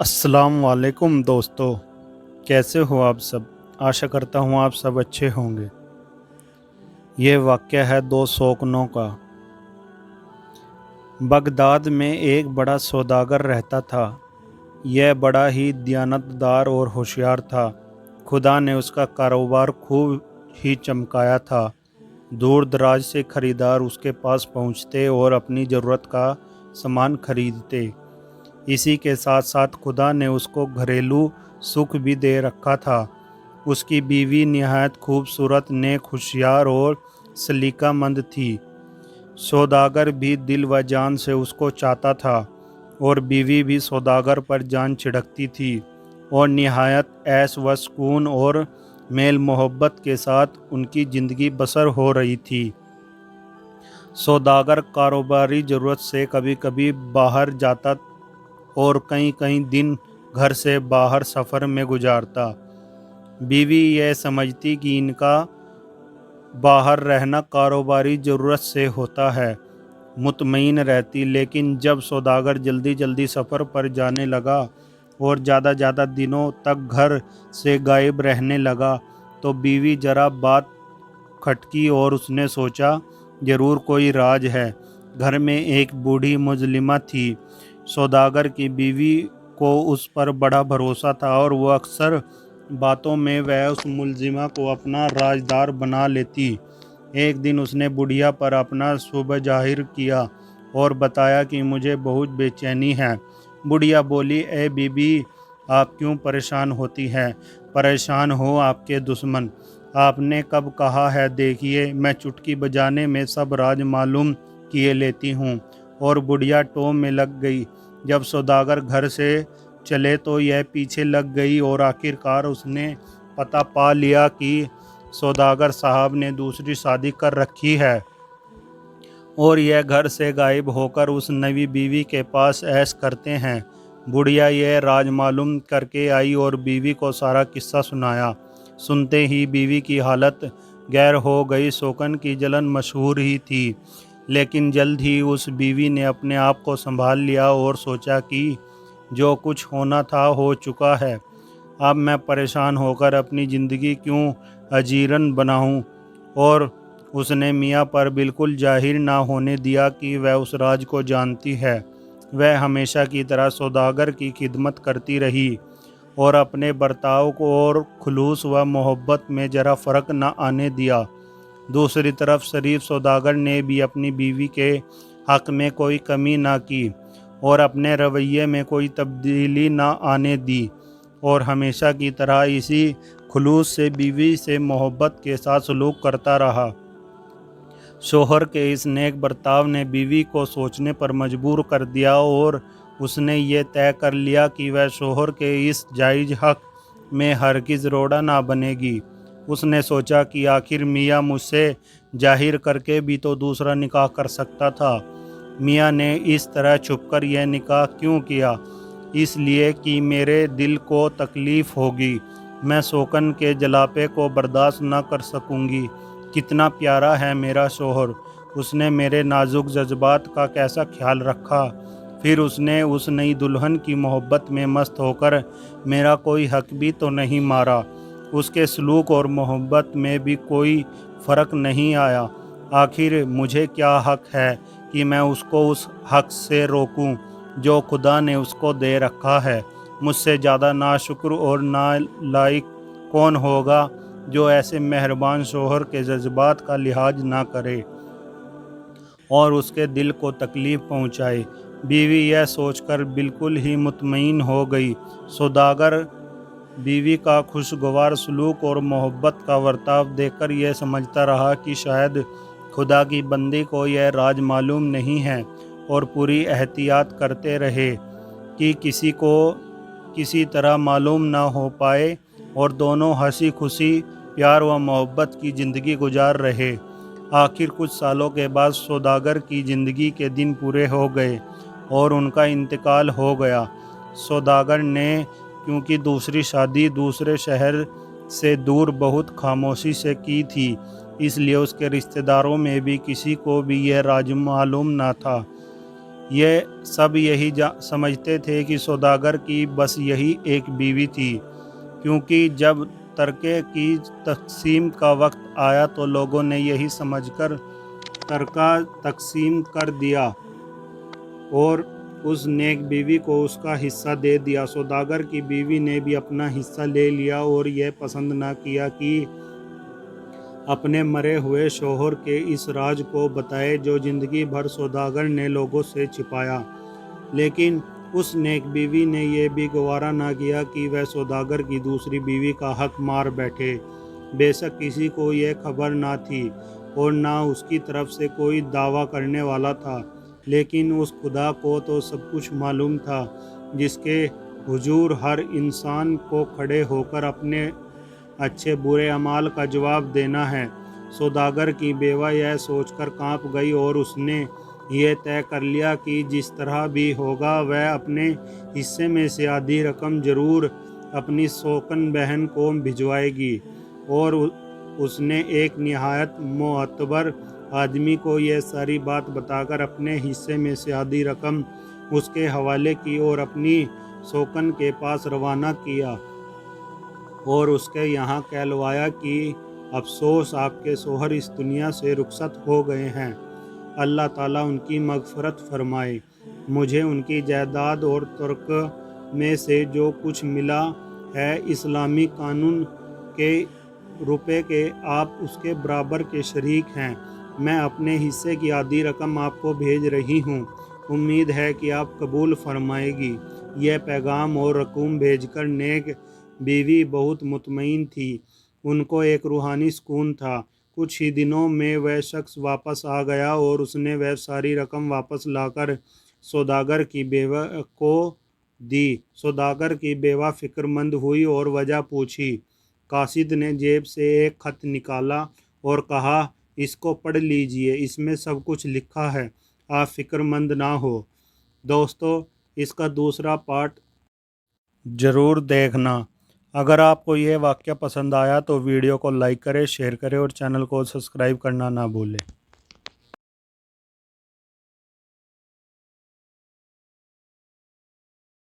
अस्सलाम वालेकुम दोस्तों, कैसे हो आप सब? आशा करता हूँ आप सब अच्छे होंगे। ये वाक़या है दो शौकनों का। बगदाद में एक बड़ा सौदागर रहता था। यह बड़ा ही दियानतदार और होशियार था। खुदा ने उसका कारोबार खूब ही चमकाया था। दूर दराज से खरीदार उसके पास पहुँचते और अपनी ज़रूरत का सामान खरीदते। इसी के साथ साथ खुदा ने उसको घरेलू सुख भी दे रखा था। उसकी बीवी निहायत खूबसूरत, नेक, होशियार और सलीकामंद थी। सौदागर भी दिल व जान से उसको चाहता था और बीवी भी सौदागर पर जान छिड़कती थी और निहायत ऐश व सुकून और मेल मोहब्बत के साथ उनकी ज़िंदगी बसर हो रही थी। सौदागर कारोबारी ज़रूरत से कभी कभी बाहर जाता और कई कई दिन घर से बाहर सफ़र में गुजारता। बीवी यह समझती कि इनका बाहर रहना कारोबारी ज़रूरत से होता है, मुतमईन रहती। लेकिन जब सौदागर जल्दी जल्दी सफ़र पर जाने लगा और ज़्यादा दिनों तक घर से गायब रहने लगा तो बीवी ज़रा बात खटकी और उसने सोचा ज़रूर कोई राज है। घर में एक बूढ़ी मुजलिमा थी। सौदागर की बीवी को उस पर बड़ा भरोसा था और वो अक्सर बातों में वह उस मुलजिमा को अपना राजदार बना लेती। एक दिन उसने बुढ़िया पर अपना शुभ जाहिर किया और बताया कि मुझे बहुत बेचैनी है। बुढ़िया बोली, ए बीबी, आप क्यों परेशान होती हैं? परेशान हो आपके दुश्मन। आपने कब कहा है? देखिए, मैं चुटकी बजाने में सब राज मालूम किए लेती हूँ। और बुढ़िया टोम में लग गई। जब सौदागर घर से चले तो यह पीछे लग गई और आखिरकार उसने पता पा लिया कि सौदागर साहब ने दूसरी शादी कर रखी है और यह घर से गायब होकर उस नवी बीवी के पास ऐश करते हैं। बुढ़िया यह राज मालूम करके आई और बीवी को सारा किस्सा सुनाया। सुनते ही बीवी की हालत गैर हो गई। शौकन की जलन मशहूर ही थी, लेकिन जल्द ही उस बीवी ने अपने आप को संभाल लिया और सोचा कि जो कुछ होना था हो चुका है। अब मैं परेशान होकर अपनी ज़िंदगी क्यों अजीरन बनाऊं? और उसने मियाँ पर बिल्कुल जाहिर ना होने दिया कि वह उस राज को जानती है। वह हमेशा की तरह सौदागर की खिदमत करती रही और अपने बर्ताव को और खुलूस व मोहब्बत में ज़रा फ़र्क न आने दिया। दूसरी तरफ शरीफ सौदागर ने भी अपनी बीवी के हक़ में कोई कमी ना की और अपने रवैये में कोई तब्दीली ना आने दी और हमेशा की तरह इसी खुलूस से बीवी से मोहब्बत के साथ सलूक करता रहा। शोहर के इस नेक बर्ताव ने बीवी को सोचने पर मजबूर कर दिया और उसने ये तय कर लिया कि वह शोहर के इस जायज़ हक़ में हरगिज़ रोड़ा ना बनेगी। उसने सोचा कि आखिर मियाँ मुझसे जाहिर करके भी तो दूसरा निकाह कर सकता था। मियाँ ने इस तरह छुपकर यह निकाह क्यों किया? इसलिए कि मेरे दिल को तकलीफ़ होगी, मैं शौकन के जलापे को बर्दाश्त न कर सकूँगी। कितना प्यारा है मेरा शौहर, उसने मेरे नाजुक जज्बात का कैसा ख्याल रखा। फिर उसने उस नई दुल्हन की मोहब्बत में मस्त होकर मेरा कोई हक भी तो नहीं मारा। उसके सलूक और मोहब्बत में भी कोई फ़र्क नहीं आया। आखिर मुझे क्या हक है कि मैं उसको उस हक से रोकूं जो खुदा ने उसको दे रखा है? मुझसे ज़्यादा नाशुक्र और नालायक कौन होगा जो ऐसे मेहरबान शौहर के जज्बात का लिहाज ना करे और उसके दिल को तकलीफ़ पहुँचाए। बीवी यह सोचकर बिल्कुल ही मुतमईन हो गई। सौदागर बीवी का खुशगवार सलूक और मोहब्बत का बर्ताव देखकर यह समझता रहा कि शायद खुदा की बंदी को यह राज मालूम नहीं है और पूरी एहतियात करते रहे कि किसी को किसी तरह मालूम ना हो पाए और दोनों हंसी खुशी प्यार व मोहब्बत की ज़िंदगी गुजार रहे। आखिर कुछ सालों के बाद सौदागर की ज़िंदगी के दिन पूरे हो गए और उनका इंतकाल हो गया। सौदागर ने क्योंकि दूसरी शादी दूसरे शहर से दूर बहुत खामोशी से की थी, इसलिए उसके रिश्तेदारों में भी किसी को भी यह राज मालूम ना था। یہ سب یہی سمجھتے تھے کہ سوداگر کی بس یہی ایک بیوی تھی، کیونکہ جب ترکے کی تقسیم کا وقت آیا تو لوگوں نے یہی سمجھ کر ترکہ تقسیم کر دیا اور اس نیک بیوی کو اس کا حصہ دے دیا۔ سوداگر کی بیوی نے بھی اپنا حصہ لے لیا اور یہ پسند نہ کیا کہ اپنے مرے ہوئے شوہر کے اس راز کو بتائے جو زندگی بھر سوداگر نے لوگوں سے چھپایا۔ لیکن اس نیک بیوی نے یہ بھی گوارا نہ کیا کہ وہ سوداگر کی دوسری بیوی کا حق مار بیٹھے۔ بے شک کسی کو یہ خبر نہ تھی اور نہ اس کی طرف سے کوئی دعویٰ کرنے والا تھا، لیکن اس خدا کو تو سب کچھ معلوم تھا جس کے حضور ہر انسان کو کھڑے ہو کر اپنے اچھے برے اعمال کا جواب دینا ہے۔ سوداگر کی بیوہ یہ سوچ کر کانپ گئی اور اس نے یہ طے کر لیا کہ جس طرح بھی ہوگا وہ اپنے حصے میں سے آدھی رقم ضرور اپنی سوکن بہن کو بھجوائے گی، اور اس نے ایک نہایت معتبر آدمی کو یہ ساری بات بتا کر اپنے حصے میں سے آدھی رقم اس کے حوالے کی اور اپنی سوکن کے پاس روانہ کیا اور اس کے یہاں کہلوایا کہ افسوس آپ کے شوہر اس دنیا سے رخصت ہو گئے ہیں، اللہ تعالیٰ ان کی مغفرت فرمائے۔ مجھے ان کی جائیداد اور ترک میں سے جو کچھ ملا ہے اسلامی قانون کے روپے کے آپ اس کے برابر کے شریک ہیں۔ میں اپنے حصے کی آدھی رقم آپ کو بھیج رہی ہوں، امید ہے کہ آپ قبول فرمائے گی۔ یہ پیغام اور رقوم بھیج کر نیک بیوی بہت مطمئن تھی، ان کو ایک روحانی سکون تھا۔ کچھ ہی دنوں میں وہ شخص واپس آ گیا اور اس نے وہ ساری رقم واپس لا کر سوداگر کی بیوہ کو دی۔ سوداگر کی بیوہ فکر مند ہوئی اور وجہ پوچھی۔ قاصد نے جیب سے ایک خط نکالا اور کہا، اس کو پڑھ لیجئے، اس میں سب کچھ لکھا ہے، آپ فکر مند نہ ہو۔ دوستو، اس کا دوسرا پارٹ ضرور دیکھنا۔ اگر آپ کو یہ واقعہ پسند آیا تو ویڈیو کو لائک کریں، شیئر کریں اور چینل کو سبسکرائب کرنا نہ بھولیں۔